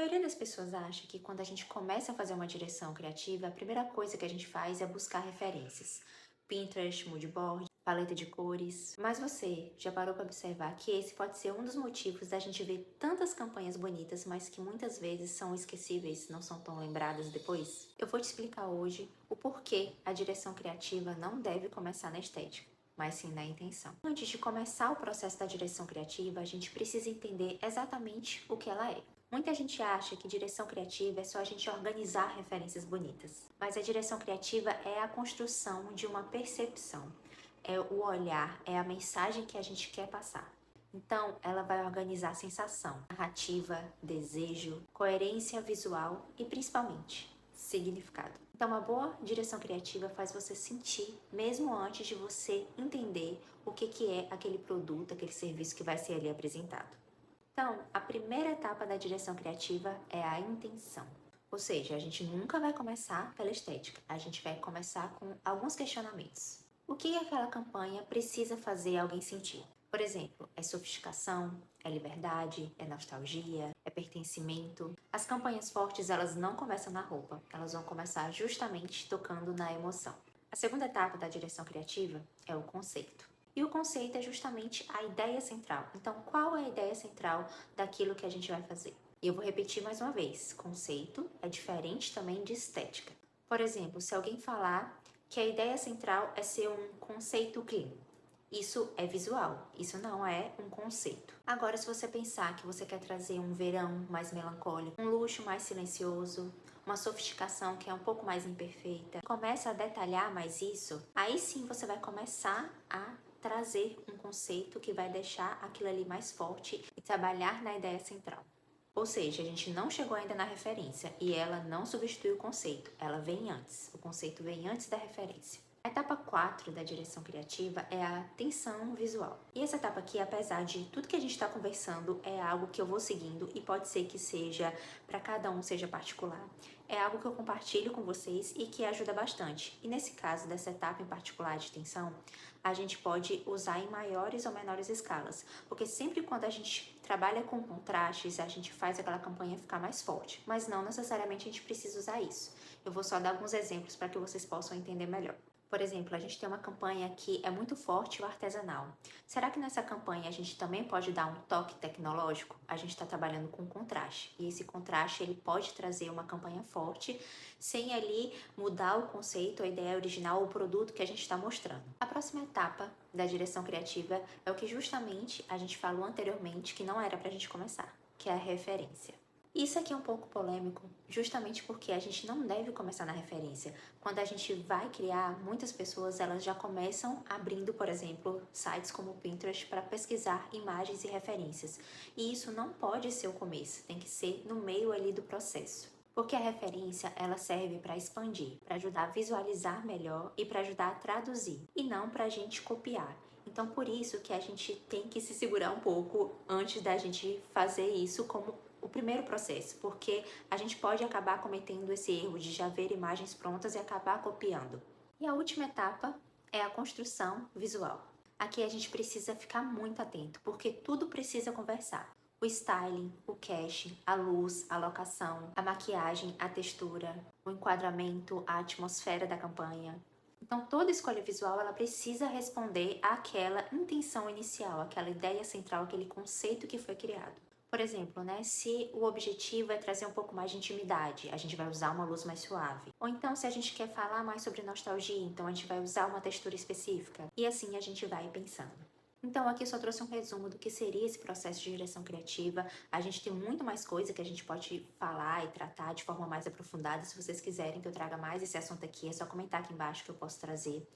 maioria das pessoas acha que quando a gente começa a fazer uma direção criativa, a primeira coisa que a gente faz é buscar referências. Pinterest, moodboard, paleta de cores. Mas você já parou para observar que esse pode ser um dos motivos da gente ver tantas campanhas bonitas, mas que muitas vezes são esquecíveis, não são tão lembradas depois? Eu vou te explicar hoje o porquê a direção criativa não deve começar na estética, mas sim na intenção. Antes de começar o processo da direção criativa, a gente precisa entender exatamente o que ela é. Muita gente acha que direção criativa é só a gente organizar referências bonitas, mas a direção criativa é a construção de uma percepção, é o olhar, é a mensagem que a gente quer passar. Então, ela vai organizar sensação, narrativa, desejo, coerência visual e principalmente significado. Então, uma boa direção criativa faz você sentir, mesmo antes de você entender o que é aquele produto, aquele serviço que vai ser ali apresentado. Então, a primeira etapa da direção criativa é a intenção. Ou seja, a gente nunca vai começar pela estética, a gente vai começar com alguns questionamentos. O que aquela campanha precisa fazer alguém sentir? Por exemplo, é sofisticação, é liberdade, é nostalgia, é pertencimento. As campanhas fortes, elas não começam na roupa, elas vão começar justamente tocando na emoção. A segunda etapa da direção criativa é o conceito. E o conceito é justamente a ideia central. Então, qual é a ideia central daquilo que a gente vai fazer? E eu vou repetir mais uma vez: conceito é diferente também de estética. Por exemplo, se alguém falar que a ideia central é ser um conceito clean, isso é visual, isso não é um conceito. Agora, se você pensar que você quer trazer um verão mais melancólico, um luxo mais silencioso, uma sofisticação que é um pouco mais imperfeita, começa a detalhar mais isso, aí sim você vai começar a trazer um conceito que vai deixar aquilo ali mais forte e trabalhar na ideia central. Ou seja, a gente não chegou ainda na referência e ela não substitui o conceito, ela vem antes. O conceito vem antes da referência. A etapa 4 da direção criativa é a tensão visual. E essa etapa aqui, apesar de tudo que a gente está conversando, é algo que eu vou seguindo e pode ser que seja, para cada um seja particular. É algo que eu compartilho com vocês e que ajuda bastante. E nesse caso, dessa etapa em particular de tensão, a gente pode usar em maiores ou menores escalas. Porque sempre quando a gente trabalha com contrastes, a gente faz aquela campanha ficar mais forte. Mas não necessariamente a gente precisa usar isso. Eu vou só dar alguns exemplos para que vocês possam entender melhor. Por exemplo, a gente tem uma campanha que é muito forte o artesanal. Será que nessa campanha a gente também pode dar um toque tecnológico? A gente está trabalhando com contraste. E esse contraste ele pode trazer uma campanha forte, sem ali mudar o conceito, a ideia original, o produto que a gente está mostrando. A próxima etapa da direção criativa é o que justamente a gente falou anteriormente que não era para a gente começar, que é a referência. Isso aqui é um pouco polêmico, justamente porque a gente não deve começar na referência. Quando a gente vai criar, muitas pessoas elas já começam abrindo, por exemplo, sites como o Pinterest para pesquisar imagens e referências. E isso não pode ser o começo, tem que ser no meio ali do processo. Porque a referência, ela serve para expandir, para ajudar a visualizar melhor e para ajudar a traduzir, e não para a gente copiar. Então, por isso que a gente tem que se segurar um pouco antes da gente fazer isso como o primeiro processo, porque a gente pode acabar cometendo esse erro de já ver imagens prontas e acabar copiando. E a última etapa é a construção visual. Aqui a gente precisa ficar muito atento, porque tudo precisa conversar. O styling, o casting, a luz, a locação, a maquiagem, a textura, o enquadramento, a atmosfera da campanha. Então, toda escolha visual ela precisa responder àquela intenção inicial, àquela ideia central, aquele conceito que foi criado. Por exemplo, se o objetivo é trazer um pouco mais de intimidade, a gente vai usar uma luz mais suave. Ou então, se a gente quer falar mais sobre nostalgia, então a gente vai usar uma textura específica. E assim a gente vai pensando. Então, aqui eu só trouxe um resumo do que seria esse processo de direção criativa. A gente tem muito mais coisa que a gente pode falar e tratar de forma mais aprofundada. Se vocês quiserem que eu traga mais esse assunto aqui, é só comentar aqui embaixo que eu posso trazer.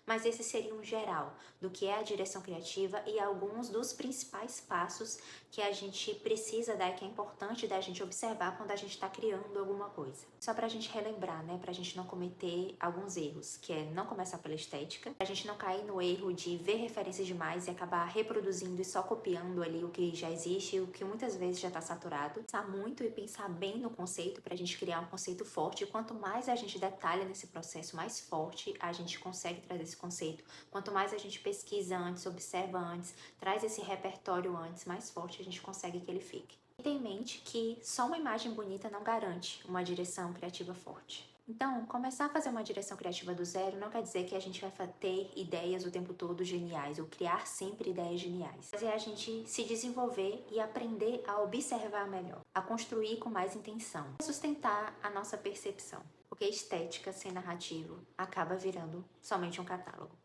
Mas esse seria um geral do que é a direção criativa e alguns dos principais passos que a gente precisa dar e que é importante da gente observar quando a gente está criando alguma coisa. Só pra gente relembrar, pra gente não cometer alguns erros, que é não começar pela estética, pra gente não cair no erro de ver referências demais e acabar reproduzindo e só copiando ali o que já existe e o que muitas vezes já está saturado. Pensar muito e pensar bem no conceito pra gente criar um conceito forte. E quanto mais a gente detalha nesse processo, mais forte a gente consegue trazer esse conceito. Quanto mais a gente pesquisa antes, observa antes, traz esse repertório antes, mais forte a gente consegue que ele fique. Tenha em mente que só uma imagem bonita não garante uma direção criativa forte. Então, começar a fazer uma direção criativa do zero não quer dizer que a gente vai ter ideias o tempo todo geniais, ou criar sempre ideias geniais. Mas é a gente se desenvolver e aprender a observar melhor, a construir com mais intenção, a sustentar a nossa percepção. Porque estética sem narrativo acaba virando somente um catálogo.